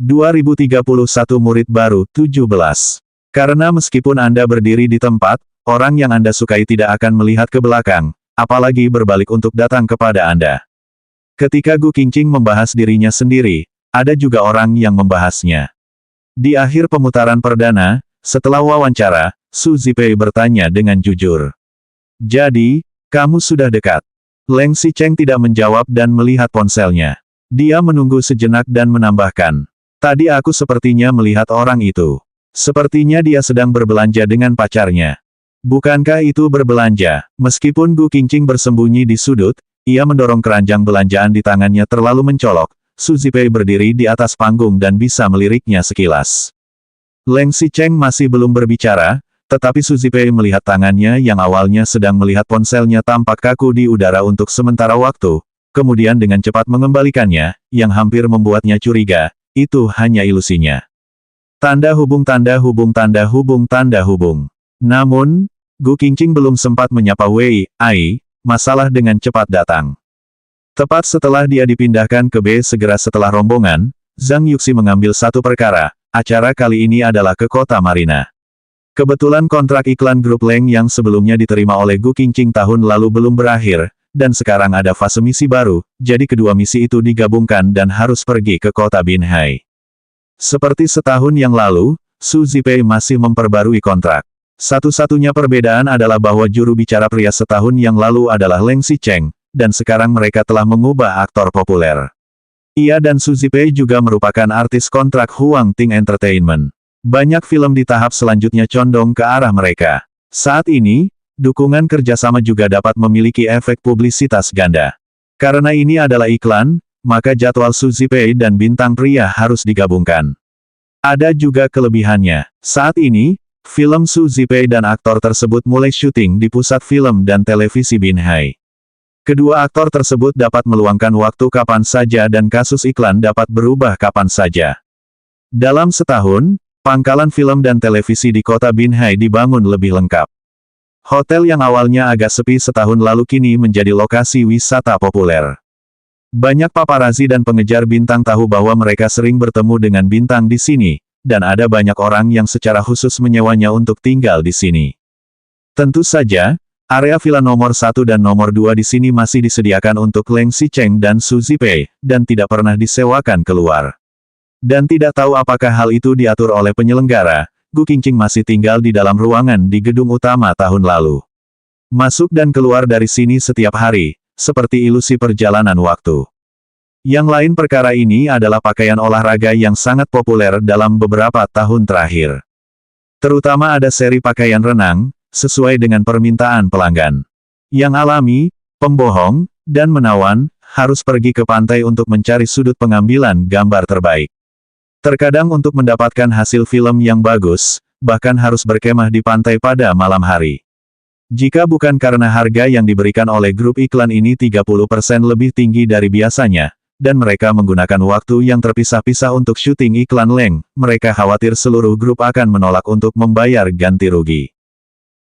2031 Murid baru 17. Karena meskipun Anda berdiri di tempat, orang yang Anda sukai tidak akan melihat ke belakang, apalagi berbalik untuk datang kepada Anda. Ketika Gu Qingqing membahas dirinya sendiri, ada juga orang yang membahasnya. Di akhir pemutaran perdana, setelah wawancara, Su Zipei bertanya dengan jujur. Jadi, kamu sudah dekat. Leng Xicheng tidak menjawab dan melihat ponselnya. Dia menunggu sejenak dan menambahkan. Tadi aku sepertinya melihat orang itu. Sepertinya dia sedang berbelanja dengan pacarnya. Bukankah itu berbelanja? Meskipun Gu Qingqing bersembunyi di sudut, ia mendorong keranjang belanjaan di tangannya terlalu mencolok. Su Zipei berdiri di atas panggung dan bisa meliriknya sekilas. Leng Xicheng masih belum berbicara, tetapi Su Zipei melihat tangannya yang awalnya sedang melihat ponselnya tampak kaku di udara untuk sementara waktu, kemudian dengan cepat mengembalikannya, yang hampir membuatnya curiga. Itu hanya ilusinya. Tanda hubung tanda hubung tanda hubung tanda hubung. Namun, Gu Qingqing belum sempat menyapa Wei Ai, masalah dengan cepat datang. Tepat setelah dia dipindahkan ke B segera setelah rombongan, Zhang Yuxi mengambil satu perkara, acara kali ini adalah ke kota Marina. Kebetulan kontrak iklan grup Leng yang sebelumnya diterima oleh Gu Qingqing tahun lalu belum berakhir, dan sekarang ada fase misi baru, jadi kedua misi itu digabungkan dan harus pergi ke kota Binhai. Seperti setahun yang lalu, Su Zipei masih memperbarui kontrak. Satu-satunya perbedaan adalah bahwa juru bicara pria setahun yang lalu adalah Leng Xicheng, dan sekarang mereka telah mengubah aktor populer. Ia dan Su Zipei juga merupakan artis kontrak Huang Ting Entertainment. Banyak film di tahap selanjutnya condong ke arah mereka. Saat ini, dukungan kerjasama juga dapat memiliki efek publisitas ganda. Karena ini adalah iklan, maka jadwal Su Zipei dan bintang pria harus digabungkan. Ada juga kelebihannya. Saat ini, film Su Zipei dan aktor tersebut mulai syuting di pusat film dan televisi Binhai. Kedua aktor tersebut dapat meluangkan waktu kapan saja dan kasus iklan dapat berubah kapan saja. Dalam setahun, pangkalan film dan televisi di kota Binhai dibangun lebih lengkap. Hotel yang awalnya agak sepi setahun lalu kini menjadi lokasi wisata populer. Banyak paparazi dan pengejar bintang tahu bahwa mereka sering bertemu dengan bintang di sini, dan ada banyak orang yang secara khusus menyewanya untuk tinggal di sini. Tentu saja, area villa nomor 1 dan nomor 2 di sini masih disediakan untuk Leng Xicheng dan Su Zipei, dan tidak pernah disewakan keluar. Dan tidak tahu apakah hal itu diatur oleh penyelenggara, Gu Qingqing masih tinggal di dalam ruangan di gedung utama tahun lalu. Masuk dan keluar dari sini setiap hari, seperti ilusi perjalanan waktu. Yang lain perkara ini adalah pakaian olahraga yang sangat populer dalam beberapa tahun terakhir. Terutama ada seri pakaian renang, sesuai dengan permintaan pelanggan. Yang alami, pembohong, dan menawan, harus pergi ke pantai untuk mencari sudut pengambilan gambar terbaik. Terkadang untuk mendapatkan hasil film yang bagus, bahkan harus berkemah di pantai pada malam hari. Jika bukan karena harga yang diberikan oleh grup iklan ini 30% lebih tinggi dari biasanya, dan mereka menggunakan waktu yang terpisah-pisah untuk syuting iklan Leng, mereka khawatir seluruh grup akan menolak untuk membayar ganti rugi.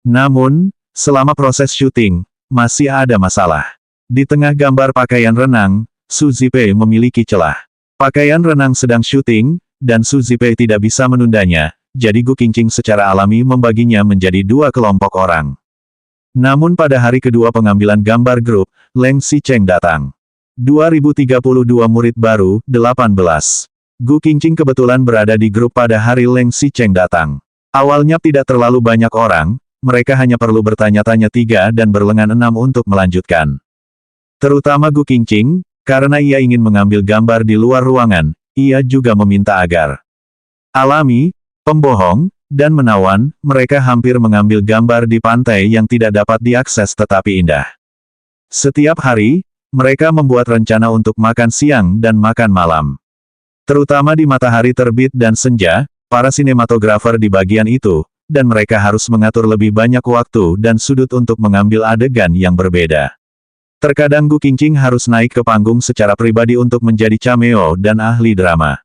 Namun, selama proses syuting, masih ada masalah. Di tengah gambar pakaian renang, Su Zipei memiliki celah. Pakaian renang sedang syuting, dan Su Zipei tidak bisa menundanya, jadi Gu Qingqing secara alami membaginya menjadi dua kelompok orang. Namun pada hari kedua pengambilan gambar grup, Leng Xicheng datang. 2032 murid baru, 18. Gu Qingqing kebetulan berada di grup pada hari Leng Xicheng datang. Awalnya tidak terlalu banyak orang, mereka hanya perlu bertanya-tanya 3 dan berlengan 6 untuk melanjutkan. Terutama Gu Qingqing, karena ia ingin mengambil gambar di luar ruangan, ia juga meminta agar alami, pembohong, dan menawan, mereka hampir mengambil gambar di pantai yang tidak dapat diakses tetapi indah. Setiap hari, mereka membuat rencana untuk makan siang dan makan malam. Terutama di matahari terbit dan senja, para sinematografer di bagian itu, dan mereka harus mengatur lebih banyak waktu dan sudut untuk mengambil adegan yang berbeda. Terkadang Gu Qingqing harus naik ke panggung secara pribadi untuk menjadi cameo dan ahli drama.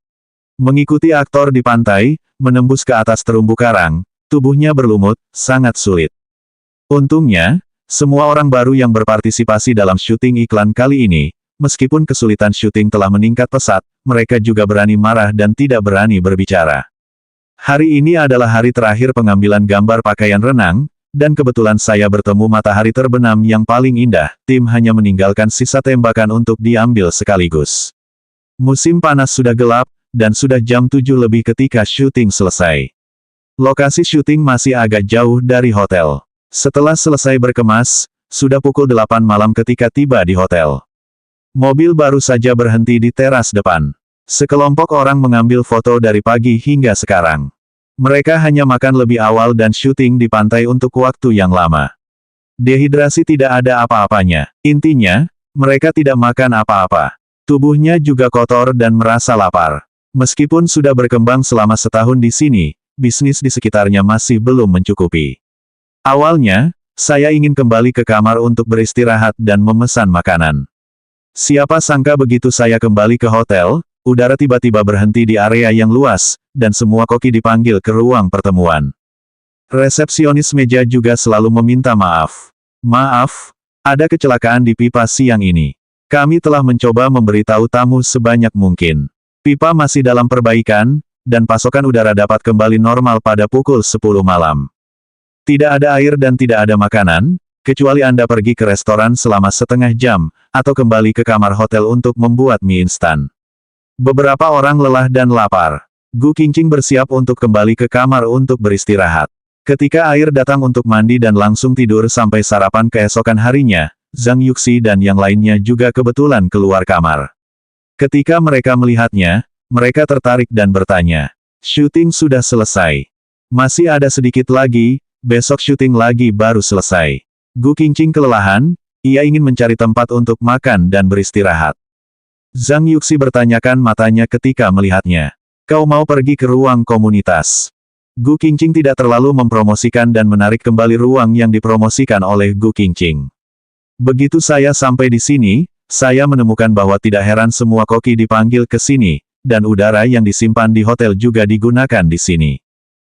Mengikuti aktor di pantai, menembus ke atas terumbu karang, tubuhnya berlumut, sangat sulit. Untungnya, semua orang baru yang berpartisipasi dalam syuting iklan kali ini, meskipun kesulitan syuting telah meningkat pesat, mereka juga berani marah dan tidak berani berbicara. Hari ini adalah hari terakhir pengambilan gambar pakaian renang, dan kebetulan saya bertemu matahari terbenam yang paling indah. Tim hanya meninggalkan sisa tembakan untuk diambil sekaligus. Musim panas sudah gelap, dan sudah jam 7 lebih ketika syuting selesai. Lokasi syuting masih agak jauh dari hotel. Setelah selesai berkemas, sudah pukul 8 malam ketika tiba di hotel. Mobil baru saja berhenti di teras depan. Sekelompok orang mengambil foto dari pagi hingga sekarang. Mereka hanya makan lebih awal dan syuting di pantai untuk waktu yang lama. Dehidrasi tidak ada apa-apanya. Intinya, mereka tidak makan apa-apa. Tubuhnya juga kotor dan merasa lapar. Meskipun sudah berkembang selama setahun di sini, bisnis di sekitarnya masih belum mencukupi. Awalnya, saya ingin kembali ke kamar untuk beristirahat dan memesan makanan. Siapa sangka begitu saya kembali ke hotel, udara tiba-tiba berhenti di area yang luas, dan semua koki dipanggil ke ruang pertemuan. Resepsionis meja juga selalu meminta maaf. Maaf, ada kecelakaan di pipa siang ini. Kami telah mencoba memberitahu tamu sebanyak mungkin. Pipa masih dalam perbaikan, dan pasokan udara dapat kembali normal pada pukul 10 malam. Tidak ada air dan tidak ada makanan, kecuali Anda pergi ke restoran selama setengah jam, atau kembali ke kamar hotel untuk membuat mie instan. Beberapa orang lelah dan lapar. Gu Qingqing bersiap untuk kembali ke kamar untuk beristirahat. Ketika air datang untuk mandi dan langsung tidur sampai sarapan keesokan harinya, Zhang Yuxi dan yang lainnya juga kebetulan keluar kamar. Ketika mereka melihatnya, mereka tertarik dan bertanya, "Syuting sudah selesai. Masih ada sedikit lagi, besok syuting lagi baru selesai." Gu Qingqing kelelahan, ia ingin mencari tempat untuk makan dan beristirahat. Zhang Yuxi bertanyakan matanya ketika melihatnya. "Kau mau pergi ke ruang komunitas?" Gu Qingqing tidak terlalu mempromosikan dan menarik kembali ruang yang dipromosikan oleh Gu Qingqing. Begitu saya sampai di sini, saya menemukan bahwa tidak heran semua koki dipanggil ke sini, dan udara yang disimpan di hotel juga digunakan di sini.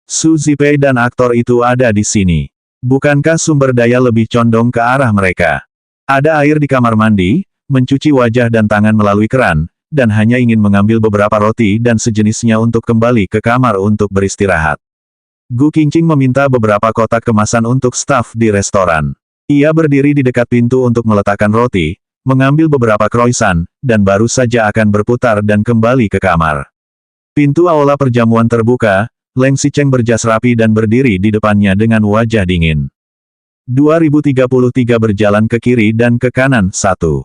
Su Zipei dan aktor itu ada di sini. Bukankah sumber daya lebih condong ke arah mereka? Ada air di kamar mandi, mencuci wajah dan tangan melalui keran, dan hanya ingin mengambil beberapa roti dan sejenisnya untuk kembali ke kamar untuk beristirahat. Gu Qingqing meminta beberapa kotak kemasan untuk staf di restoran. Ia berdiri di dekat pintu untuk meletakkan roti, mengambil beberapa croissant, dan baru saja akan berputar dan kembali ke kamar. Pintu aula perjamuan terbuka, Leng Xicheng berjas rapi dan berdiri di depannya dengan wajah dingin. 2033 berjalan ke kiri dan ke kanan, 1.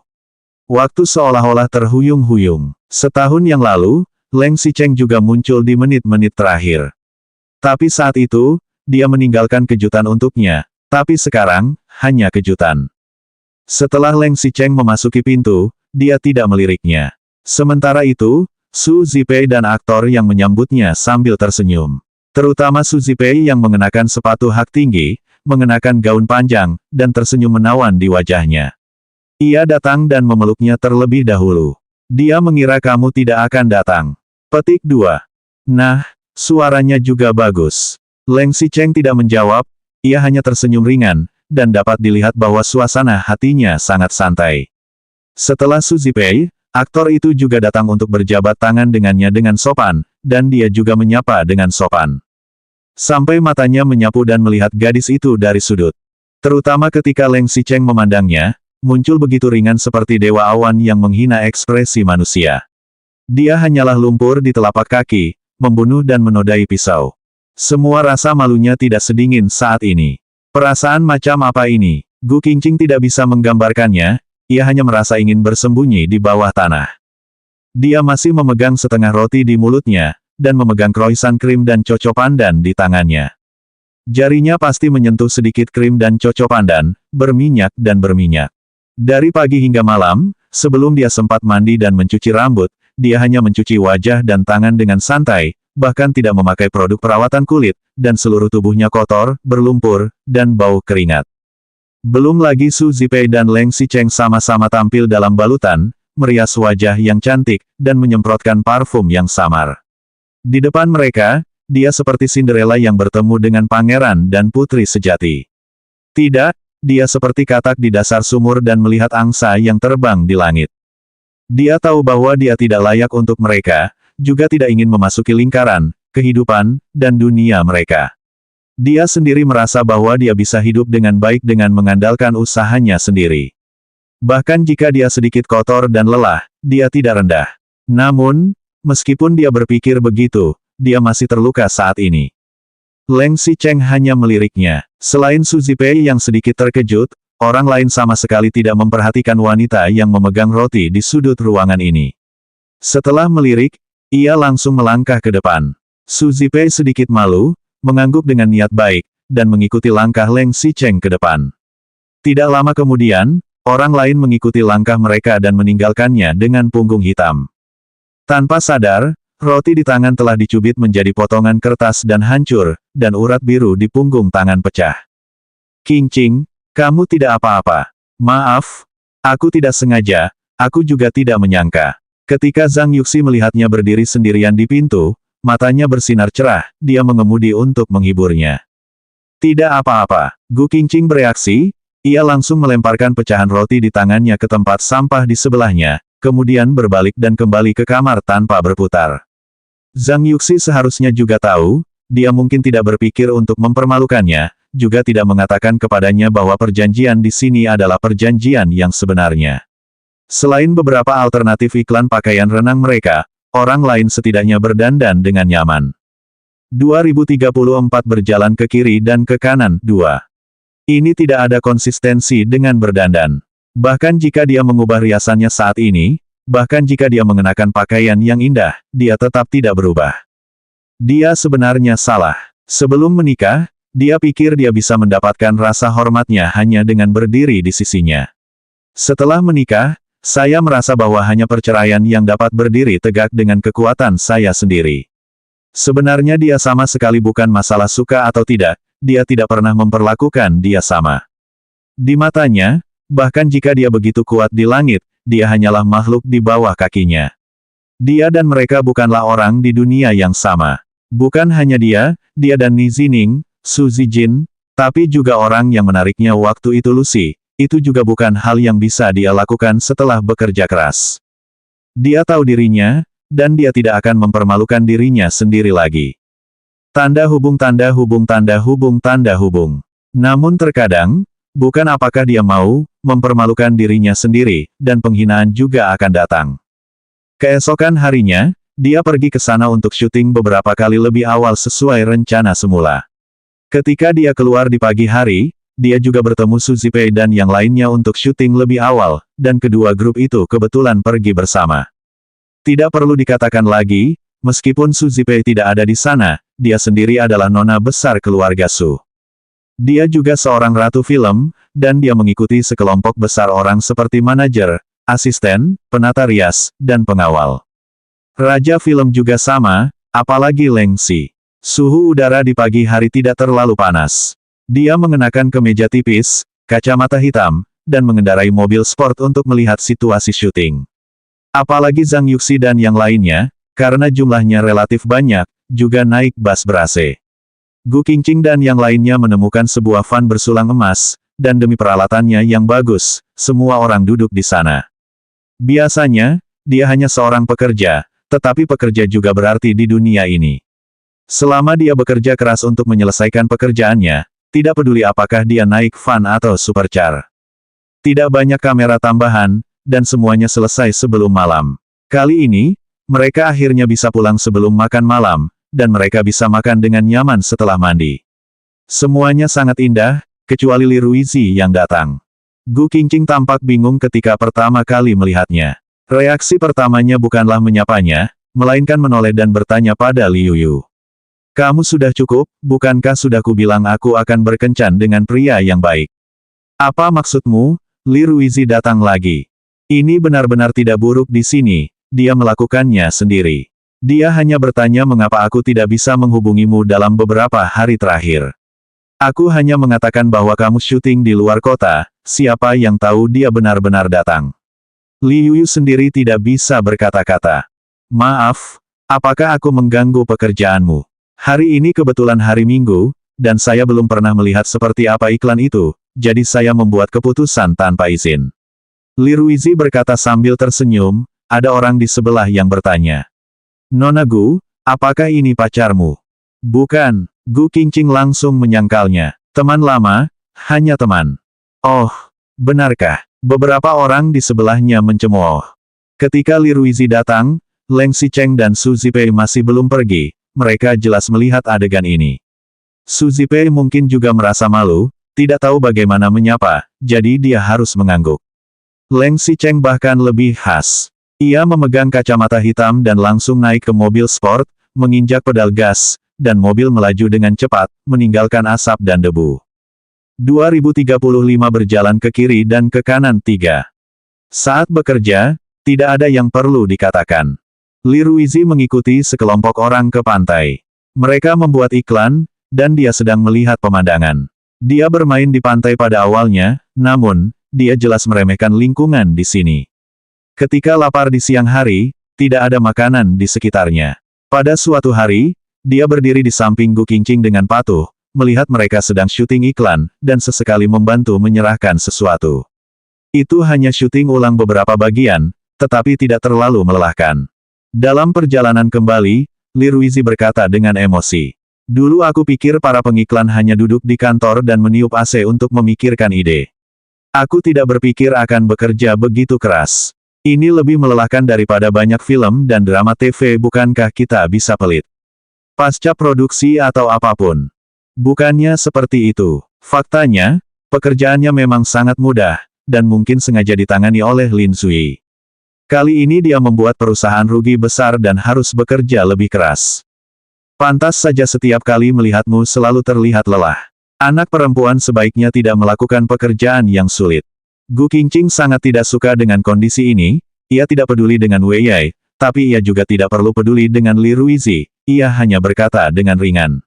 Waktu seolah-olah terhuyung-huyung. Setahun yang lalu, Leng Xicheng juga muncul di menit-menit terakhir. Tapi saat itu, dia meninggalkan kejutan untuknya. Tapi sekarang, hanya kejutan. Setelah Leng Xicheng memasuki pintu, dia tidak meliriknya. Sementara itu, Su Zipei dan aktor yang menyambutnya sambil tersenyum. Terutama Su Zipei yang mengenakan sepatu hak tinggi, mengenakan gaun panjang, dan tersenyum menawan di wajahnya. Ia datang dan memeluknya terlebih dahulu. Dia mengira kamu tidak akan datang. Petik 2. Nah, suaranya juga bagus. Leng Xicheng tidak menjawab, ia hanya tersenyum ringan, dan dapat dilihat bahwa suasana hatinya sangat santai. Setelah Su Zipei, aktor itu juga datang untuk berjabat tangan dengannya dengan sopan, dan dia juga menyapa dengan sopan. Sampai matanya menyapu dan melihat gadis itu dari sudut. Terutama ketika Leng Xicheng memandangnya, muncul begitu ringan seperti dewa awan yang menghina ekspresi manusia. Dia hanyalah lumpur di telapak kaki, membunuh dan menodai pisau. Semua rasa malunya tidak sedingin saat ini. Perasaan macam apa ini? Gu Qingqing tidak bisa menggambarkannya, ia hanya merasa ingin bersembunyi di bawah tanah. Dia masih memegang setengah roti di mulutnya, dan memegang croissant krim dan coco pandan di tangannya. Jarinya pasti menyentuh sedikit krim dan coco pandan, berminyak dan berminyak. Dari pagi hingga malam, sebelum dia sempat mandi dan mencuci rambut, dia hanya mencuci wajah dan tangan dengan santai, bahkan tidak memakai produk perawatan kulit, dan seluruh tubuhnya kotor, berlumpur, dan bau keringat. Belum lagi Su Zipei dan Leng Xicheng sama-sama tampil dalam balutan, merias wajah yang cantik, dan menyemprotkan parfum yang samar. Di depan mereka, dia seperti Cinderella yang bertemu dengan pangeran dan putri sejati. Tidak, dia seperti katak di dasar sumur dan melihat angsa yang terbang di langit. Dia tahu bahwa dia tidak layak untuk mereka, juga tidak ingin memasuki lingkaran, kehidupan, dan dunia mereka. Dia sendiri merasa bahwa dia bisa hidup dengan baik dengan mengandalkan usahanya sendiri. Bahkan jika dia sedikit kotor dan lelah, dia tidak rendah. Namun, meskipun dia berpikir begitu, dia masih terluka saat ini. Leng Xicheng hanya meliriknya. Selain Su Zipei yang sedikit terkejut, orang lain sama sekali tidak memperhatikan wanita yang memegang roti di sudut ruangan ini. Setelah melirik, ia langsung melangkah ke depan. Su Zipei sedikit malu, mengangguk dengan niat baik, dan mengikuti langkah Leng Xicheng ke depan. Tidak lama kemudian, orang lain mengikuti langkah mereka dan meninggalkannya dengan punggung hitam. Tanpa sadar, roti di tangan telah dicubit menjadi potongan kertas dan hancur, dan urat biru di punggung tangan pecah. Qingqing, kamu tidak apa-apa. Maaf, aku tidak sengaja, aku juga tidak menyangka. Ketika Zhang Yuxi melihatnya berdiri sendirian di pintu, matanya bersinar cerah, dia mengemudi untuk menghiburnya. Tidak apa-apa, Gu Qingqing bereaksi, ia langsung melemparkan pecahan roti di tangannya ke tempat sampah di sebelahnya, kemudian berbalik dan kembali ke kamar tanpa berputar. Zhang Yuxi seharusnya juga tahu, dia mungkin tidak berpikir untuk mempermalukannya, juga tidak mengatakan kepadanya bahwa perjanjian di sini adalah perjanjian yang sebenarnya. Selain beberapa alternatif iklan pakaian renang mereka, orang lain setidaknya berdandan dengan nyaman. 2034 berjalan ke kiri dan ke kanan, 2. Ini tidak ada konsistensi dengan berdandan. Bahkan jika dia mengubah riasannya saat ini, bahkan jika dia mengenakan pakaian yang indah, dia tetap tidak berubah. Dia sebenarnya salah. Sebelum menikah, dia pikir dia bisa mendapatkan rasa hormatnya hanya dengan berdiri di sisinya. Setelah menikah, saya merasa bahwa hanya perceraian yang dapat berdiri tegak dengan kekuatan saya sendiri. Sebenarnya dia sama sekali bukan masalah suka atau tidak, dia tidak pernah memperlakukan dia sama. Di matanya, bahkan jika dia begitu kuat di langit, dia hanyalah makhluk di bawah kakinya. Dia dan mereka bukanlah orang di dunia yang sama. Bukan hanya dia dan Ni Zining, Su Zijin, tapi juga orang yang menariknya waktu itu Lucy. Itu juga bukan hal yang bisa dia lakukan setelah bekerja keras. Dia tahu dirinya, dan dia tidak akan mempermalukan dirinya sendiri lagi. Tanda hubung tanda hubung tanda hubung tanda hubung. Namun terkadang, bukan apakah dia mau mempermalukan dirinya sendiri, dan penghinaan juga akan datang. Keesokan harinya, dia pergi ke sana untuk syuting beberapa kali lebih awal sesuai rencana semula. Ketika dia keluar di pagi hari, dia juga bertemu Su Zipei dan yang lainnya untuk syuting lebih awal, dan kedua grup itu kebetulan pergi bersama. Tidak perlu dikatakan lagi, meskipun Su Zipei tidak ada di sana, dia sendiri adalah nona besar keluarga Su. Dia juga seorang ratu film, dan dia mengikuti sekelompok besar orang seperti manajer, asisten, penata rias, dan pengawal. Raja film juga sama, apalagi Leng Xi. Suhu udara di pagi hari tidak terlalu panas. Dia mengenakan kemeja tipis, kacamata hitam, dan mengendarai mobil sport untuk melihat situasi syuting. Apalagi Zhang Yuxi dan yang lainnya, karena jumlahnya relatif banyak, juga naik bus ber-AC. Gu Qingqing dan yang lainnya menemukan sebuah van bersulang emas, dan demi peralatannya yang bagus, semua orang duduk di sana. Biasanya, dia hanya seorang pekerja, tetapi pekerja juga berarti di dunia ini. Selama dia bekerja keras untuk menyelesaikan pekerjaannya, tidak peduli apakah dia naik van atau supercar. Tidak banyak kamera tambahan, dan semuanya selesai sebelum malam. Kali ini, mereka akhirnya bisa pulang sebelum makan malam, dan mereka bisa makan dengan nyaman setelah mandi. Semuanya sangat indah, kecuali Li Ruizi yang datang. Gu Qingqing tampak bingung ketika pertama kali melihatnya. Reaksi pertamanya bukanlah menyapanya, melainkan menoleh dan bertanya pada Liu Yu. Kamu sudah cukup, bukankah sudah kubilang aku akan berkencan dengan pria yang baik? Apa maksudmu? Li Ruizi datang lagi. Ini benar-benar tidak buruk di sini, dia melakukannya sendiri. Dia hanya bertanya mengapa aku tidak bisa menghubungimu dalam beberapa hari terakhir. Aku hanya mengatakan bahwa kamu syuting di luar kota, siapa yang tahu dia benar-benar datang. Li Yu sendiri tidak bisa berkata-kata. Maaf, apakah aku mengganggu pekerjaanmu? Hari ini kebetulan hari Minggu, dan saya belum pernah melihat seperti apa iklan itu, jadi saya membuat keputusan tanpa izin. Li Ruizi berkata sambil tersenyum, ada orang di sebelah yang bertanya. Nona Gu, apakah ini pacarmu? Bukan, Gu Qingqing langsung menyangkalnya. Teman lama, hanya teman. Oh, benarkah? Beberapa orang di sebelahnya mencemooh. Ketika Li Ruizi datang, Leng Xicheng dan Su Zipei masih belum pergi, mereka jelas melihat adegan ini. Su Zipei mungkin juga merasa malu, tidak tahu bagaimana menyapa, jadi dia harus mengangguk. Leng Xicheng bahkan lebih khas. Ia memegang kacamata hitam dan langsung naik ke mobil sport, menginjak pedal gas, dan mobil melaju dengan cepat, meninggalkan asap dan debu. 2035 berjalan ke kiri dan ke kanan 3. Saat bekerja, tidak ada yang perlu dikatakan. Li Ruizi mengikuti sekelompok orang ke pantai. Mereka membuat iklan, dan dia sedang melihat pemandangan. Dia bermain di pantai pada awalnya, namun, dia jelas meremehkan lingkungan di sini. Ketika lapar di siang hari, tidak ada makanan di sekitarnya. Pada suatu hari, dia berdiri di samping Gu Qingqing dengan patuh, melihat mereka sedang syuting iklan, dan sesekali membantu menyerahkan sesuatu. Itu hanya syuting ulang beberapa bagian, tetapi tidak terlalu melelahkan. Dalam perjalanan kembali, Li Ruizi berkata dengan emosi. Dulu aku pikir para pengiklan hanya duduk di kantor dan meniup AC untuk memikirkan ide. Aku tidak berpikir akan bekerja begitu keras. Ini lebih melelahkan daripada banyak film dan drama TV, bukankah kita bisa pelit? Pasca produksi atau apapun. Bukannya seperti itu. Faktanya, pekerjaannya memang sangat mudah, dan mungkin sengaja ditangani oleh Lin Sui. Kali ini dia membuat perusahaan rugi besar dan harus bekerja lebih keras. Pantas saja setiap kali melihatmu selalu terlihat lelah. Anak perempuan sebaiknya tidak melakukan pekerjaan yang sulit. Gu Qingqing sangat tidak suka dengan kondisi ini, ia tidak peduli dengan Wei Yai, tapi ia juga tidak perlu peduli dengan Li Ruizi, ia hanya berkata dengan ringan.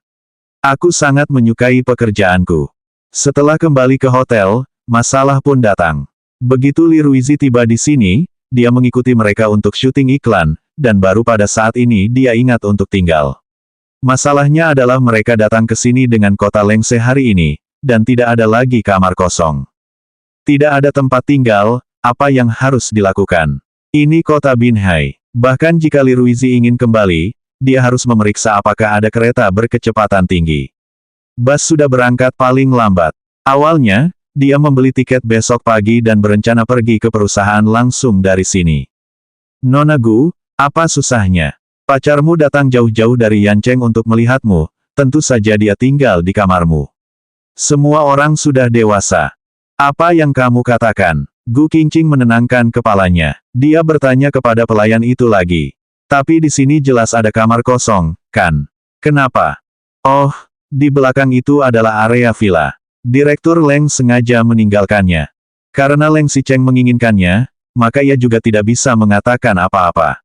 Aku sangat menyukai pekerjaanku. Setelah kembali ke hotel, masalah pun datang. Begitu Li Ruizi tiba di sini, dia mengikuti mereka untuk syuting iklan, dan baru pada saat ini dia ingat untuk tinggal. Masalahnya adalah mereka datang ke sini dengan kota Lengse hari ini, dan tidak ada lagi kamar kosong. Tidak ada tempat tinggal, apa yang harus dilakukan? Ini kota Binhai. Bahkan jika Li Ruizi ingin kembali, dia harus memeriksa apakah ada kereta berkecepatan tinggi. Bus sudah berangkat paling lambat. Awalnya, dia membeli tiket besok pagi dan berencana pergi ke perusahaan langsung dari sini. Nona Gu, apa susahnya? Pacarmu datang jauh-jauh dari Yancheng untuk melihatmu, tentu saja dia tinggal di kamarmu. Semua orang sudah dewasa. Apa yang kamu katakan? Gu Qingqing menenangkan kepalanya. Dia bertanya kepada pelayan itu lagi. Tapi di sini jelas ada kamar kosong, kan? Kenapa? Oh, di belakang itu adalah area villa. Direktur Leng sengaja meninggalkannya. Karena Leng Xicheng menginginkannya, maka ia juga tidak bisa mengatakan apa-apa.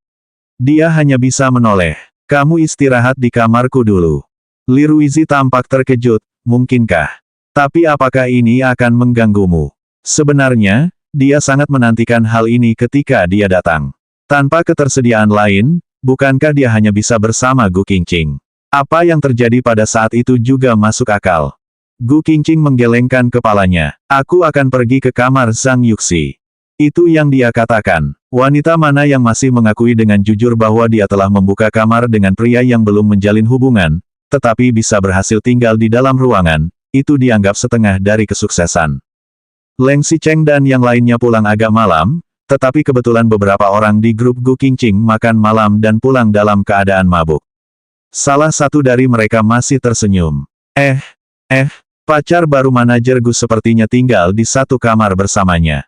Dia hanya bisa menoleh. Kamu istirahat di kamarku dulu. Li Ruizi tampak terkejut, mungkinkah? Tapi apakah ini akan mengganggumu? Sebenarnya, dia sangat menantikan hal ini ketika dia datang. Tanpa ketersediaan lain, bukankah dia hanya bisa bersama Gu Qingqing? Apa yang terjadi pada saat itu juga masuk akal. Gu Qingqing menggelengkan kepalanya. Aku akan pergi ke kamar Zhang Yuxi. Itu yang dia katakan. Wanita mana yang masih mengakui dengan jujur bahwa dia telah membuka kamar dengan pria yang belum menjalin hubungan, tetapi bisa berhasil tinggal di dalam ruangan, itu dianggap setengah dari kesuksesan. Leng Xicheng dan yang lainnya pulang agak malam, tetapi kebetulan beberapa orang di grup Gu Qingqing makan malam dan pulang dalam keadaan mabuk. Salah satu dari mereka masih tersenyum. Pacar baru manajer Gu sepertinya tinggal di satu kamar bersamanya.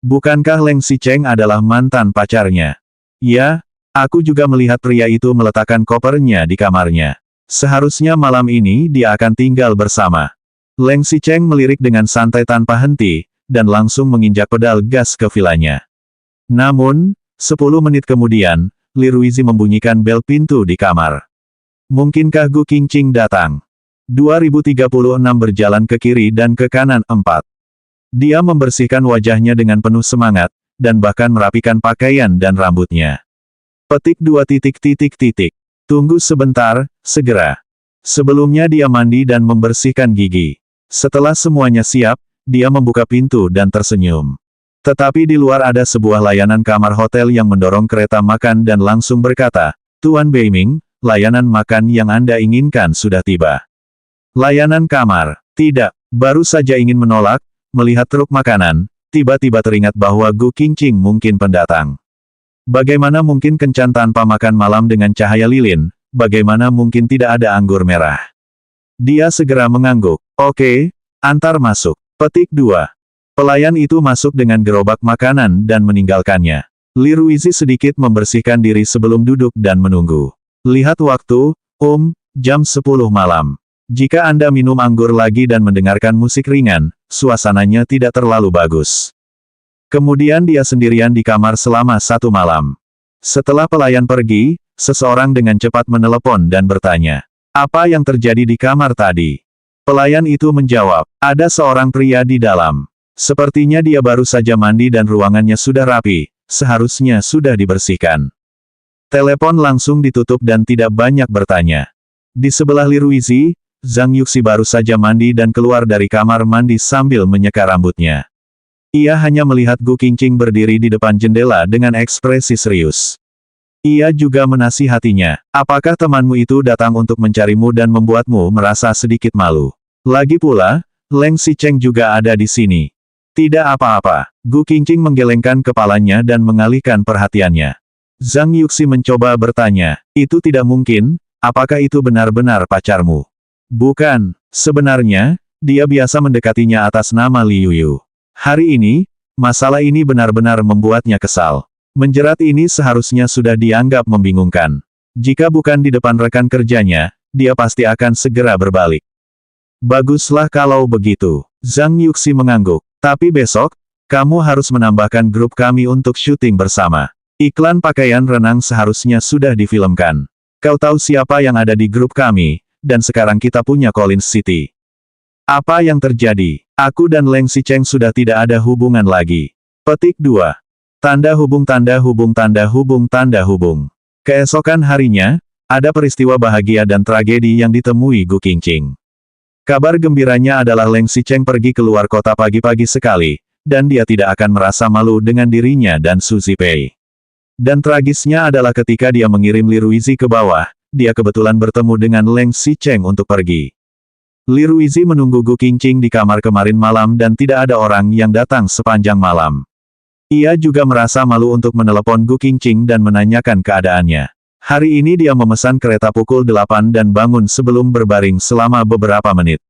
Bukankah Leng Xicheng adalah mantan pacarnya? Ya, aku juga melihat pria itu meletakkan kopernya di kamarnya. Seharusnya malam ini dia akan tinggal bersama. Leng Xicheng melirik dengan santai tanpa henti, dan langsung menginjak pedal gas ke vilanya. Namun, 10 menit kemudian, Li Ruizi membunyikan bel pintu di kamar. Mungkinkah Gu Qingqing datang? 2036 berjalan ke kiri dan ke kanan 4. Dia membersihkan wajahnya dengan penuh semangat, dan bahkan merapikan pakaian dan rambutnya. Petik 2 titik. Tunggu sebentar, segera. Sebelumnya dia mandi dan membersihkan gigi. Setelah semuanya siap, dia membuka pintu dan tersenyum. Tetapi di luar ada sebuah layanan kamar hotel yang mendorong kereta makan dan langsung berkata, "Tuan Beiming, layanan makan yang Anda inginkan sudah tiba." Layanan kamar. Tidak, baru saja ingin menolak, melihat truk makanan, tiba-tiba teringat bahwa Gu Qingqing mungkin pendatang. Bagaimana mungkin kencan tanpa makan malam dengan cahaya lilin, bagaimana mungkin tidak ada anggur merah. Dia segera mengangguk. Oke, antar masuk. Petik 2. Pelayan itu masuk dengan gerobak makanan dan meninggalkannya. Li Ruizi sedikit membersihkan diri sebelum duduk dan menunggu. Lihat waktu, jam 10 malam. Jika Anda minum anggur lagi dan mendengarkan musik ringan, suasananya tidak terlalu bagus. Kemudian dia sendirian di kamar selama 1 malam. Setelah pelayan pergi, seseorang dengan cepat menelepon dan bertanya, "Apa yang terjadi di kamar tadi?" Pelayan itu menjawab, "Ada seorang pria di dalam. Sepertinya dia baru saja mandi dan ruangannya sudah rapi, seharusnya sudah dibersihkan." Telepon langsung ditutup dan tidak banyak bertanya. Di sebelah Li Ruizi, Zhang Yuxi baru saja mandi dan keluar dari kamar mandi sambil menyeka rambutnya. Ia hanya melihat Gu Qingqing berdiri di depan jendela dengan ekspresi serius. Ia juga menasihatinya, "Apakah temanmu itu datang untuk mencarimu dan membuatmu merasa sedikit malu? Lagi pula, Leng Xicheng juga ada di sini." "Tidak apa-apa." Gu Qingqing menggelengkan kepalanya dan mengalihkan perhatiannya. Zhang Yuxi mencoba bertanya, "Itu tidak mungkin, apakah itu benar-benar pacarmu?" "Bukan, sebenarnya, dia biasa mendekatinya atas nama Li Yuyu. Hari ini, masalah ini benar-benar membuatnya kesal. Menjerat ini seharusnya sudah dianggap membingungkan. Jika bukan di depan rekan kerjanya, dia pasti akan segera berbalik." "Baguslah kalau begitu." Zhang Yuxi mengangguk. "Tapi besok, kamu harus menambahkan grup kami untuk syuting bersama. Iklan pakaian renang seharusnya sudah difilmkan. Kau tahu siapa yang ada di grup kami, dan sekarang kita punya Collins City." "Apa yang terjadi? Aku dan Leng Xicheng sudah tidak ada hubungan lagi." Petik 2. Tanda hubung tanda hubung tanda hubung tanda hubung. Keesokan harinya, ada peristiwa bahagia dan tragedi yang ditemui Gu Qingqing. Kabar gembiranya adalah Leng Xicheng pergi keluar kota pagi-pagi sekali, dan dia tidak akan merasa malu dengan dirinya dan Su Zipei. Dan tragisnya adalah ketika dia mengirim Li Ruizi ke bawah, dia kebetulan bertemu dengan Leng Xicheng untuk pergi. Li Ruizi menunggu Gu Qingqing di kamar kemarin malam dan tidak ada orang yang datang sepanjang malam. Ia juga merasa malu untuk menelepon Gu Qingqing dan menanyakan keadaannya. Hari ini dia memesan kereta pukul 8 dan bangun sebelum berbaring selama beberapa menit.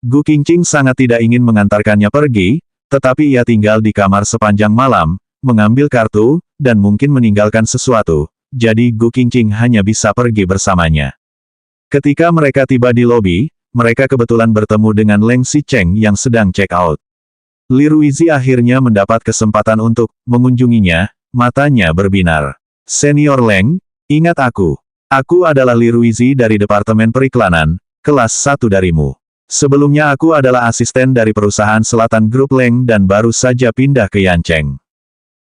Gu Qingqing sangat tidak ingin mengantarkannya pergi, tetapi ia tinggal di kamar sepanjang malam, mengambil kartu, dan mungkin meninggalkan sesuatu, jadi Gu Qingqing hanya bisa pergi bersamanya. Ketika mereka tiba di lobi, mereka kebetulan bertemu dengan Leng Xicheng yang sedang check out. Li Ruizi akhirnya mendapat kesempatan untuk mengunjunginya, matanya berbinar. "Senior Leng, ingat aku. Aku adalah Li Ruizi dari Departemen Periklanan, kelas 1 darimu. Sebelumnya aku adalah asisten dari perusahaan Selatan Grup Leng dan baru saja pindah ke Yancheng."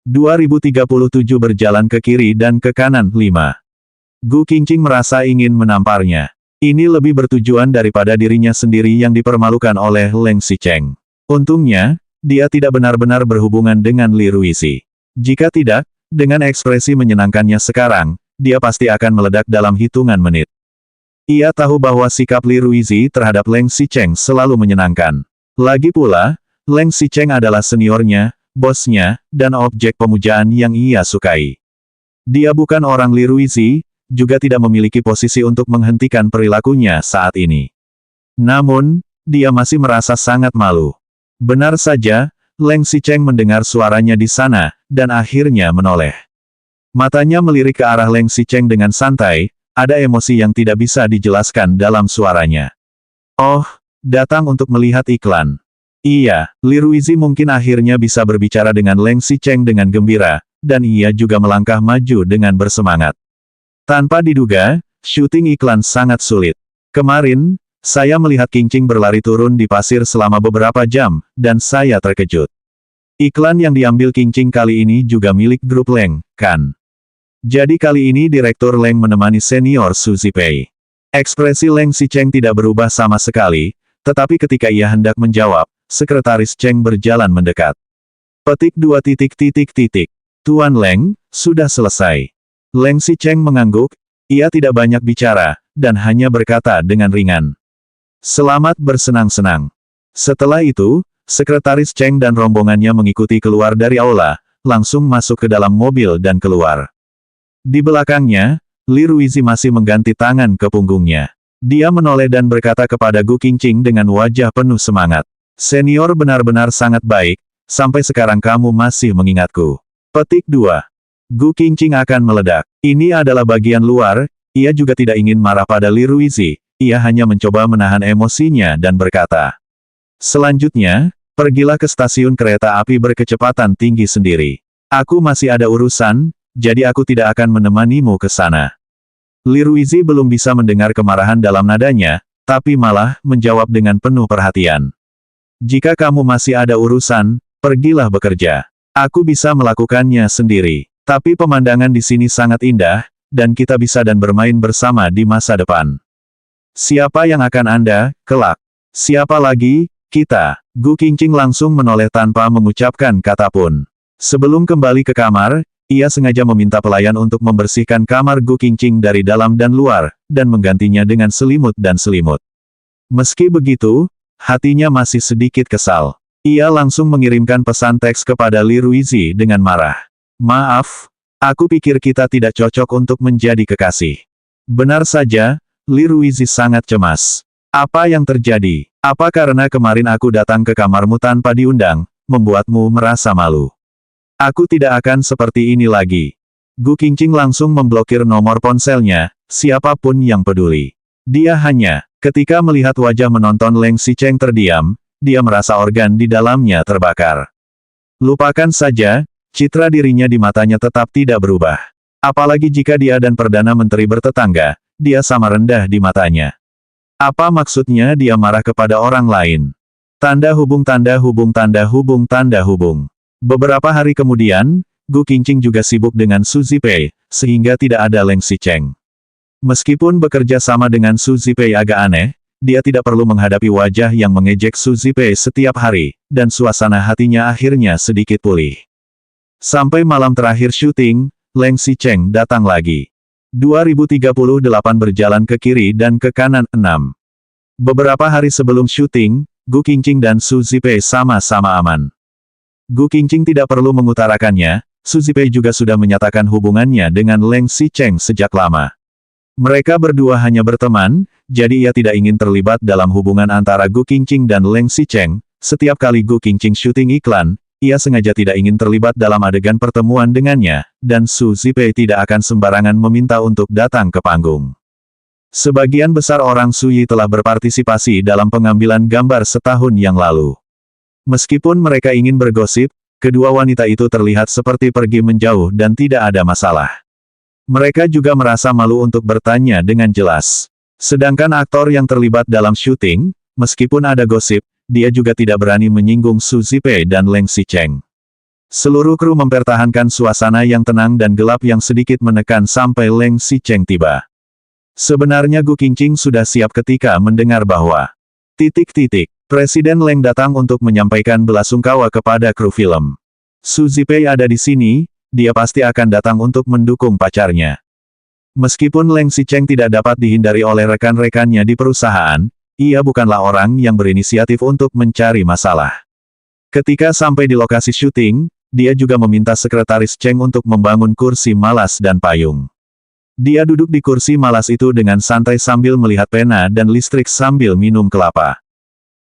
2037 berjalan ke kiri dan ke kanan 5. Gu Qingqing merasa ingin menamparnya. Ini lebih bertujuan daripada dirinya sendiri yang dipermalukan oleh Leng Xicheng. Untungnya, dia tidak benar-benar berhubungan dengan Li Ruizi. Jika tidak, dengan ekspresi menyenangkannya sekarang, dia pasti akan meledak dalam hitungan menit. Ia tahu bahwa sikap Li Ruizi terhadap Leng Xicheng selalu menyenangkan. Lagi pula, Leng Xicheng adalah seniornya, bosnya, dan objek pemujaan yang ia sukai. Dia bukan orang Li Ruizi, juga tidak memiliki posisi untuk menghentikan perilakunya saat ini. Namun, dia masih merasa sangat malu. Benar saja, Leng Xicheng mendengar suaranya di sana, dan akhirnya menoleh. Matanya melirik ke arah Leng Xicheng dengan santai, ada emosi yang tidak bisa dijelaskan dalam suaranya. "Oh, datang untuk melihat iklan." Iya, Li Ruizi mungkin akhirnya bisa berbicara dengan Leng Xicheng dengan gembira, dan ia juga melangkah maju dengan bersemangat. Tanpa diduga, syuting iklan sangat sulit. Kemarin, saya melihat Qingqing berlari turun di pasir selama beberapa jam, dan saya terkejut. Iklan yang diambil Qingqing kali ini juga milik grup Leng, kan? Jadi kali ini Direktur Leng menemani senior Su Zipei. Ekspresi Leng Xicheng tidak berubah sama sekali, tetapi ketika ia hendak menjawab, Sekretaris Cheng berjalan mendekat. Petik 2 titik titik titik. Tuan Leng, sudah selesai. Leng Xicheng mengangguk, ia tidak banyak bicara, dan hanya berkata dengan ringan. Selamat bersenang-senang. Setelah itu, Sekretaris Cheng dan rombongannya mengikuti keluar dari aula, langsung masuk ke dalam mobil dan keluar. Di belakangnya, Li Ruizi masih mengganti tangan ke punggungnya. Dia menoleh dan berkata kepada Gu Qingqing dengan wajah penuh semangat. Senior benar-benar sangat baik, sampai sekarang kamu masih mengingatku. Petik 2. Gu Qingqing akan meledak. Ini adalah bagian luar, ia juga tidak ingin marah pada Li Ruizi, ia hanya mencoba menahan emosinya dan berkata. Selanjutnya, pergilah ke stasiun kereta api berkecepatan tinggi sendiri. Aku masih ada urusan, jadi aku tidak akan menemanimu ke sana. Li Ruizi belum bisa mendengar kemarahan dalam nadanya, tapi malah menjawab dengan penuh perhatian. Jika kamu masih ada urusan, pergilah bekerja. Aku bisa melakukannya sendiri. Tapi pemandangan di sini sangat indah, dan kita bisa dan bermain bersama di masa depan. Siapa yang akan Anda, kelak? Siapa lagi? Kita. Gu Qingqing langsung menoleh tanpa mengucapkan kata pun. Sebelum kembali ke kamar, ia sengaja meminta pelayan untuk membersihkan kamar Gu Qingqing dari dalam dan luar, dan menggantinya dengan selimut dan selimut. Meski begitu, hatinya masih sedikit kesal. Ia langsung mengirimkan pesan teks kepada Li Ruizi dengan marah. Maaf, aku pikir kita tidak cocok untuk menjadi kekasih. Benar saja, Li Ruizi sangat cemas. Apa yang terjadi? Apa karena kemarin aku datang ke kamarmu tanpa diundang, membuatmu merasa malu? Aku tidak akan seperti ini lagi. Gu Qingqing langsung memblokir nomor ponselnya, siapapun yang peduli. Dia hanya, ketika melihat wajah menonton Leng Xicheng terdiam, dia merasa organ di dalamnya terbakar. Lupakan saja, citra dirinya di matanya tetap tidak berubah. Apalagi jika dia dan Perdana Menteri bertetangga, dia sama rendah di matanya. Apa maksudnya dia marah kepada orang lain? Tanda hubung tanda hubung tanda hubung tanda hubung. Beberapa hari kemudian, Gu Qingqing juga sibuk dengan Su Zipei, sehingga tidak ada Leng Xicheng. Meskipun bekerja sama dengan Su Zipei agak aneh, dia tidak perlu menghadapi wajah yang mengejek Su Zipei setiap hari, dan suasana hatinya akhirnya sedikit pulih. Sampai malam terakhir syuting, Leng Xicheng datang lagi. 2038 berjalan ke kiri dan ke kanan 6. Beberapa hari sebelum syuting, Gu Qingqing dan Su Zipei sama-sama aman. Gu Qingqing tidak perlu mengutarakannya, Su Zipei juga sudah menyatakan hubungannya dengan Leng Xicheng sejak lama. Mereka berdua hanya berteman, jadi ia tidak ingin terlibat dalam hubungan antara Gu Qingqing dan Leng Xicheng. Setiap kali Gu Qingqing syuting iklan, ia sengaja tidak ingin terlibat dalam adegan pertemuan dengannya, dan Su Zipei tidak akan sembarangan meminta untuk datang ke panggung. Sebagian besar orang Suyi telah berpartisipasi dalam pengambilan gambar setahun yang lalu. Meskipun mereka ingin bergosip, kedua wanita itu terlihat seperti pergi menjauh dan tidak ada masalah. Mereka juga merasa malu untuk bertanya dengan jelas. Sedangkan aktor yang terlibat dalam syuting, meskipun ada gosip, dia juga tidak berani menyinggung Su Zipei dan Leng Xicheng. Seluruh kru mempertahankan suasana yang tenang dan gelap yang sedikit menekan sampai Leng Xicheng tiba. Sebenarnya Gu Qingqing sudah siap ketika mendengar bahwa Presiden Leng datang untuk menyampaikan belasungkawa kepada kru film. Su Zipei ada di sini, dia pasti akan datang untuk mendukung pacarnya. Meskipun Leng Xicheng tidak dapat dihindari oleh rekan-rekannya di perusahaan, ia bukanlah orang yang berinisiatif untuk mencari masalah. Ketika sampai di lokasi syuting, dia juga meminta sekretaris Cheng untuk membangun kursi malas dan payung. Dia duduk di kursi malas itu dengan santai sambil melihat pena dan listrik sambil minum kelapa.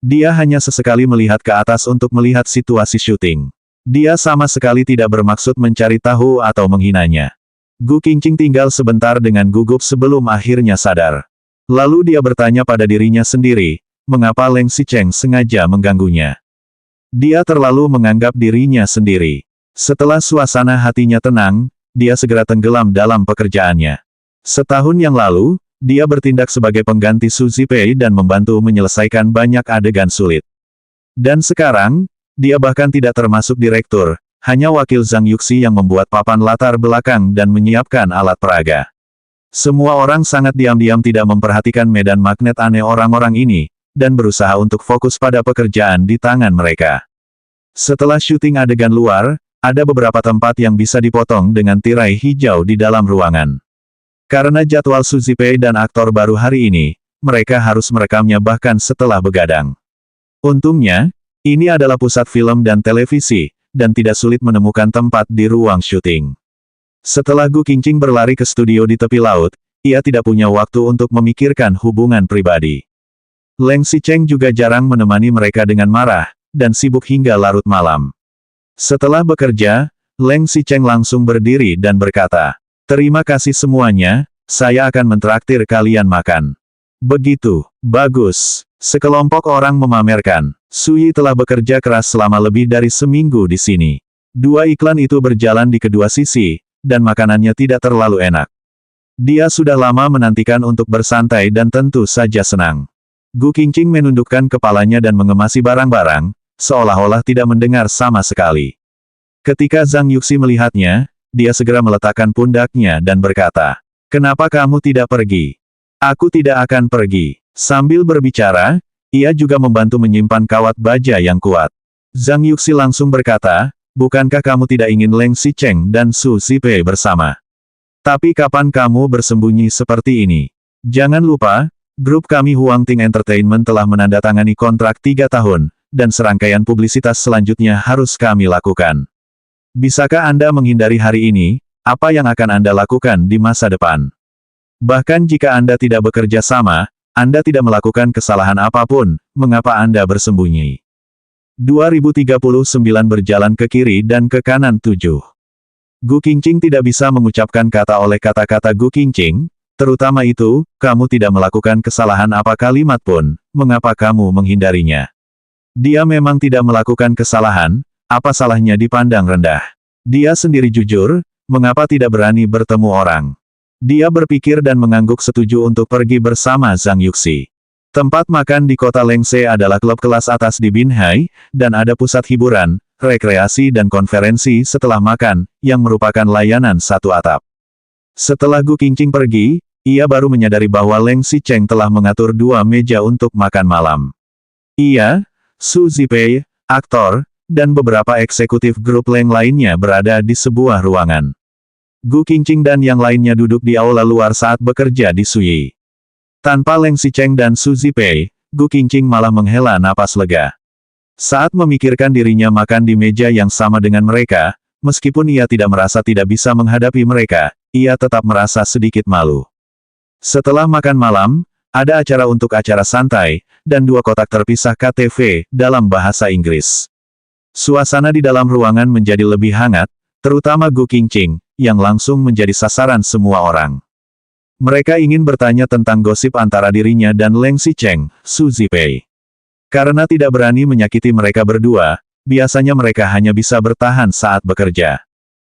Dia hanya sesekali melihat ke atas untuk melihat situasi syuting. Dia sama sekali tidak bermaksud mencari tahu atau menghinanya. Gu Qingqing tinggal sebentar dengan gugup sebelum akhirnya sadar. Lalu dia bertanya pada dirinya sendiri, mengapa Leng Xicheng sengaja mengganggunya. Dia terlalu menganggap dirinya sendiri. Setelah suasana hatinya tenang, dia segera tenggelam dalam pekerjaannya. Setahun yang lalu, dia bertindak sebagai pengganti Su Zipei dan membantu menyelesaikan banyak adegan sulit. Dan sekarang, dia bahkan tidak termasuk direktur, hanya wakil Zhang Yuxi yang membuat papan latar belakang dan menyiapkan alat peraga. Semua orang sangat diam-diam tidak memperhatikan medan magnet aneh orang-orang ini, dan berusaha untuk fokus pada pekerjaan di tangan mereka. Setelah syuting adegan luar, ada beberapa tempat yang bisa dipotong dengan tirai hijau di dalam ruangan. Karena jadwal Suzipei dan aktor baru hari ini, mereka harus merekamnya bahkan setelah begadang. Untungnya, ini adalah pusat film dan televisi, dan tidak sulit menemukan tempat di ruang syuting. Setelah Gu Qingqing berlari ke studio di tepi laut, ia tidak punya waktu untuk memikirkan hubungan pribadi. Leng Xicheng juga jarang menemani mereka dengan marah, dan sibuk hingga larut malam. Setelah bekerja, Leng Xicheng langsung berdiri dan berkata, "Terima kasih semuanya, saya akan mentraktir kalian makan." Begitu, bagus. Sekelompok orang memamerkan, Suyi telah bekerja keras selama lebih dari seminggu di sini. Dua iklan itu berjalan di kedua sisi, dan makanannya tidak terlalu enak. Dia sudah lama menantikan untuk bersantai dan tentu saja senang. Gu Qingqing menundukkan kepalanya dan mengemasi barang-barang, seolah-olah tidak mendengar sama sekali. Ketika Zhang Yuxi melihatnya, dia segera meletakkan pundaknya dan berkata, "Kenapa kamu tidak pergi?" "Aku tidak akan pergi." Sambil berbicara, ia juga membantu menyimpan kawat baja yang kuat. Zhang Yuxi langsung berkata, "Bukankah kamu tidak ingin Leng Xicheng dan Su Zipei bersama? Tapi kapan kamu bersembunyi seperti ini? Jangan lupa, grup kami Huangting Entertainment telah menandatangani kontrak 3 tahun, dan serangkaian publisitas selanjutnya harus kami lakukan. Bisakah Anda menghindari hari ini? Apa yang akan Anda lakukan di masa depan? Bahkan jika Anda tidak bekerja sama, Anda tidak melakukan kesalahan apapun, mengapa Anda bersembunyi?" 2039 berjalan ke kiri dan ke kanan 7. Gu Qingqing tidak bisa mengucapkan kata oleh kata-kata Gu Qingqing, terutama itu, "Kamu tidak melakukan kesalahan apa kalimat pun, mengapa kamu menghindarinya?" Dia memang tidak melakukan kesalahan, apa salahnya dipandang rendah? Dia sendiri jujur, mengapa tidak berani bertemu orang? Dia berpikir dan mengangguk setuju untuk pergi bersama Zhang Yuxi. Tempat makan di kota Lengse adalah klub kelas atas di Binhai, dan ada pusat hiburan, rekreasi dan konferensi setelah makan, yang merupakan layanan satu atap. Setelah Gu Qingqing pergi, ia baru menyadari bahwa Leng Xicheng telah mengatur 2 meja untuk makan malam. Ia, Su Zipei, aktor, dan beberapa eksekutif grup Leng lainnya berada di sebuah ruangan. Gu Qingqing dan yang lainnya duduk di aula luar saat bekerja di Suyi. Tanpa Leng Xicheng dan Su Zipei, Gu Qingqing malah menghela napas lega. Saat memikirkan dirinya makan di meja yang sama dengan mereka, meskipun ia tidak merasa tidak bisa menghadapi mereka, ia tetap merasa sedikit malu. Setelah makan malam, ada acara untuk acara santai, dan 2 kotak terpisah KTV, dalam bahasa Inggris. Suasana di dalam ruangan menjadi lebih hangat, terutama Gu Qingqing, yang langsung menjadi sasaran semua orang. Mereka ingin bertanya tentang gosip antara dirinya dan Leng Xicheng, Su Zipei. Karena tidak berani menyakiti mereka berdua, biasanya mereka hanya bisa bertahan saat bekerja.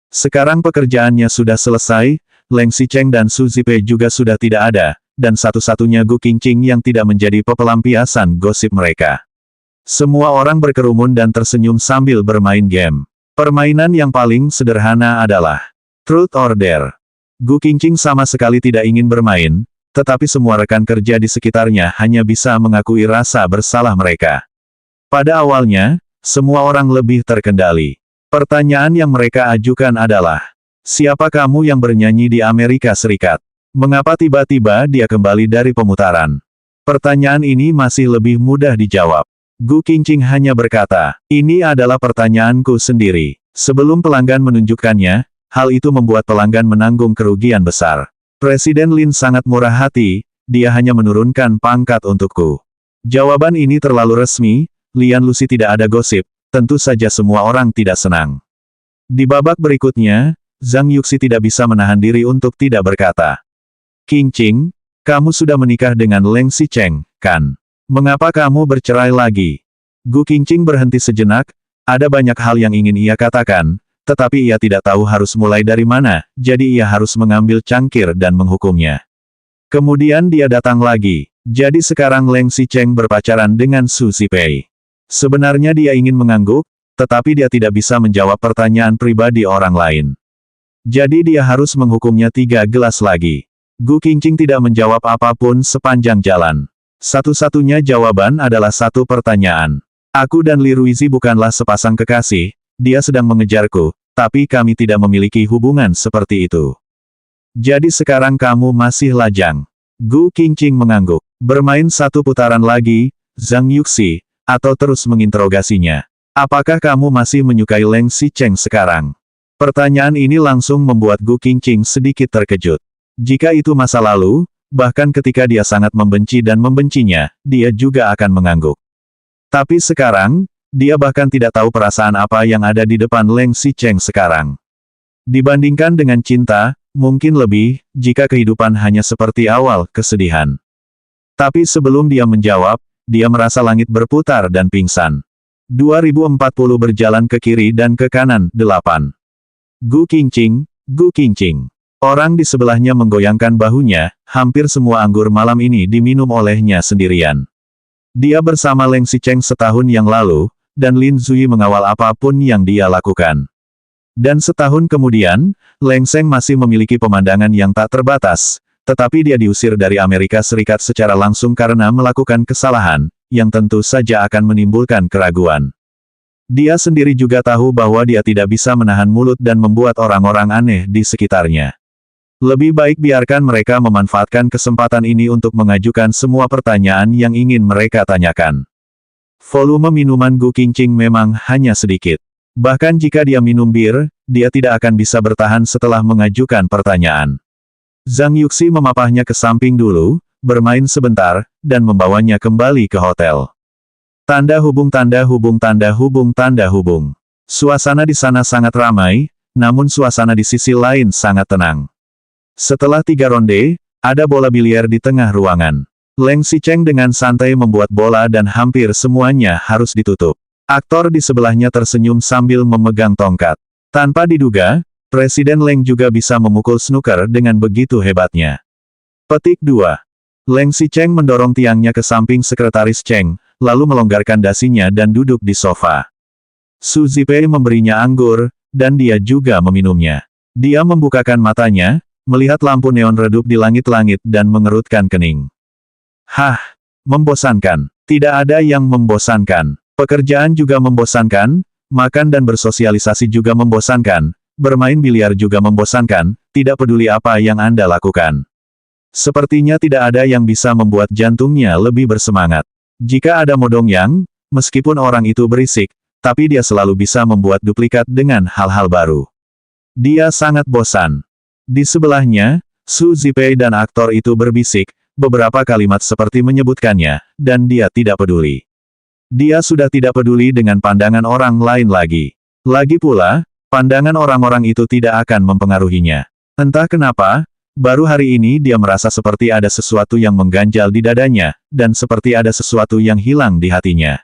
Sekarang pekerjaannya sudah selesai, Leng Xicheng dan Su Zipei juga sudah tidak ada, dan satu-satunya Gu Qingqing yang tidak menjadi pelampiasan gosip mereka. Semua orang berkerumun dan tersenyum sambil bermain game. Permainan yang paling sederhana adalah Truth or Dare. Gu Qingqing sama sekali tidak ingin bermain, tetapi semua rekan kerja di sekitarnya hanya bisa mengakui rasa bersalah mereka. Pada awalnya, semua orang lebih terkendali. Pertanyaan yang mereka ajukan adalah, "Siapa kamu yang bernyanyi di Amerika Serikat? Mengapa tiba-tiba dia kembali dari pemutaran?" Pertanyaan ini masih lebih mudah dijawab. Gu Qingqing hanya berkata, "Ini adalah pertanyaanku sendiri." Sebelum pelanggan menunjukkannya, hal itu membuat pelanggan menanggung kerugian besar. Presiden Lin sangat murah hati, dia hanya menurunkan pangkat untukku. Jawaban ini terlalu resmi, Lian Lucy tidak ada gosip, tentu saja semua orang tidak senang. Di babak berikutnya, Zhang Yuxi tidak bisa menahan diri untuk tidak berkata. "Qingqing, kamu sudah menikah dengan Leng Xicheng, kan? Mengapa kamu bercerai lagi?" Gu Qingqing berhenti sejenak, ada banyak hal yang ingin ia katakan, tetapi ia tidak tahu harus mulai dari mana, jadi ia harus mengambil cangkir dan menghukumnya. Kemudian dia datang lagi. Jadi sekarang Leng Xicheng berpacaran dengan Su Zipei. Sebenarnya dia ingin mengangguk, tetapi dia tidak bisa menjawab pertanyaan pribadi orang lain. Jadi dia harus menghukumnya 3 gelas lagi. Gu Qingqing tidak menjawab apapun sepanjang jalan. Satu-satunya jawaban adalah satu pertanyaan. Aku dan Li Ruizi bukanlah sepasang kekasih, dia sedang mengejarku, tapi kami tidak memiliki hubungan seperti itu. Jadi sekarang kamu masih lajang. Gu Qingqing mengangguk. Bermain satu putaran lagi, Zhang Yuxi, atau terus menginterogasinya. Apakah kamu masih menyukai Leng Xicheng sekarang? Pertanyaan ini langsung membuat Gu Qingqing sedikit terkejut. Jika itu masa lalu, bahkan ketika dia sangat membenci dan membencinya, dia juga akan mengangguk. Tapi sekarang, dia bahkan tidak tahu perasaan apa yang ada di depan Leng Xicheng sekarang. Dibandingkan dengan cinta, mungkin lebih, jika kehidupan hanya seperti awal, kesedihan. Tapi sebelum dia menjawab, dia merasa langit berputar dan pingsan. 2040 berjalan ke kiri dan ke kanan, 8. Gu Qingqing, Gu Qingqing. Orang di sebelahnya menggoyangkan bahunya, hampir semua anggur malam ini diminum olehnya sendirian. Dia bersama Leng Xicheng setahun yang lalu, dan Lin Zui mengawal apapun yang dia lakukan. Dan setahun kemudian, Leng Seng masih memiliki pemandangan yang tak terbatas, tetapi dia diusir dari Amerika Serikat secara langsung karena melakukan kesalahan, yang tentu saja akan menimbulkan keraguan. Dia sendiri juga tahu bahwa dia tidak bisa menahan mulut dan membuat orang-orang aneh di sekitarnya. Lebih baik biarkan mereka memanfaatkan kesempatan ini untuk mengajukan semua pertanyaan yang ingin mereka tanyakan. Volume minuman Gu Qingqing memang hanya sedikit. Bahkan jika dia minum bir, dia tidak akan bisa bertahan setelah mengajukan pertanyaan. Zhang Yuxi memapahnya ke samping dulu, bermain sebentar, dan membawanya kembali ke hotel. Tanda hubung tanda hubung tanda hubung tanda hubung. Suasana di sana sangat ramai, namun suasana di sisi lain sangat tenang. Setelah 3 ronde, ada bola biliar di tengah ruangan. Leng Xicheng dengan santai membuat bola dan hampir semuanya harus ditutup. Aktor di sebelahnya tersenyum sambil memegang tongkat. Tanpa diduga, Presiden Leng juga bisa memukul snooker dengan begitu hebatnya. Petik 2. Leng Xicheng mendorong tiangnya ke samping Sekretaris Cheng, lalu melonggarkan dasinya dan duduk di sofa. Su Zipei memberinya anggur, dan dia juga meminumnya. Dia membukakan matanya, melihat lampu neon redup di langit-langit dan mengerutkan kening. Hah, membosankan. Tidak ada yang membosankan. Pekerjaan juga membosankan, makan dan bersosialisasi juga membosankan, bermain biliar juga membosankan, tidak peduli apa yang Anda lakukan. Sepertinya tidak ada yang bisa membuat jantungnya lebih bersemangat. Jika ada Modong Yang, meskipun orang itu berisik, tapi dia selalu bisa membuat duplikat dengan hal-hal baru. Dia sangat bosan. Di sebelahnya, Su Zipei dan aktor itu berbisik, beberapa kalimat seperti menyebutkannya, dan dia tidak peduli. Dia sudah tidak peduli dengan pandangan orang lain lagi. Lagi pula, pandangan orang-orang itu tidak akan mempengaruhinya. Entah kenapa, baru hari ini dia merasa seperti ada sesuatu yang mengganjal di dadanya, dan seperti ada sesuatu yang hilang di hatinya.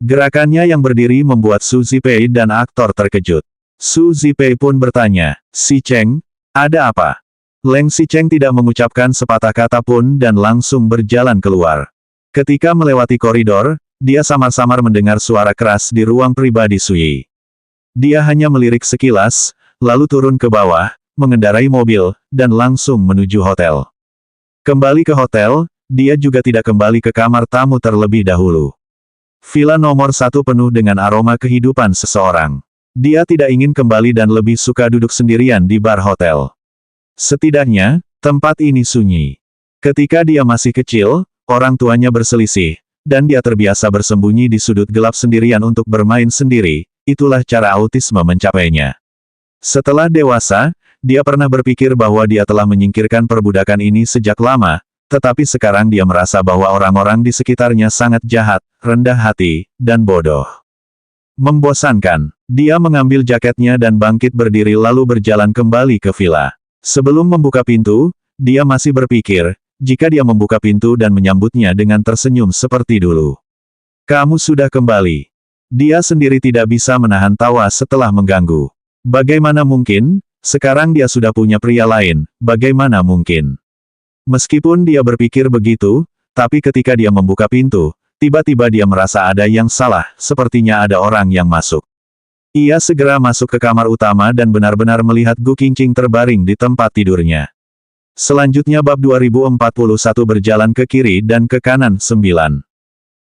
Gerakannya yang berdiri membuat Su Zipei dan aktor terkejut. Su Zipei pun bertanya, "Xicheng, ada apa?" Leng Xicheng tidak mengucapkan sepatah kata pun dan langsung berjalan keluar. Ketika melewati koridor, dia samar-samar mendengar suara keras di ruang pribadi Sui. Dia hanya melirik sekilas, lalu turun ke bawah, mengendarai mobil, dan langsung menuju hotel. Kembali ke hotel, dia juga tidak kembali ke kamar tamu terlebih dahulu. Villa nomor 1 penuh dengan aroma kehidupan seseorang. Dia tidak ingin kembali dan lebih suka duduk sendirian di bar hotel. Setidaknya, tempat ini sunyi. Ketika dia masih kecil, orang tuanya berselisih, dan dia terbiasa bersembunyi di sudut gelap sendirian untuk bermain sendiri, itulah cara autisme mencapainya. Setelah dewasa, dia pernah berpikir bahwa dia telah menyingkirkan perbudakan ini sejak lama, tetapi sekarang dia merasa bahwa orang-orang di sekitarnya sangat jahat, rendah hati, dan bodoh. Membosankan. Dia mengambil jaketnya dan bangkit berdiri lalu berjalan kembali ke villa. Sebelum membuka pintu, dia masih berpikir, jika dia membuka pintu dan menyambutnya dengan tersenyum seperti dulu. "Kamu sudah kembali." Dia sendiri tidak bisa menahan tawa setelah mengganggu. Bagaimana mungkin? Sekarang dia sudah punya pria lain, bagaimana mungkin? Meskipun dia berpikir begitu, tapi ketika dia membuka pintu, tiba-tiba dia merasa ada yang salah, sepertinya ada orang yang masuk. Ia segera masuk ke kamar utama dan benar-benar melihat Gu Qingqing terbaring di tempat tidurnya. Selanjutnya bab 2041 berjalan ke kiri dan ke kanan 9.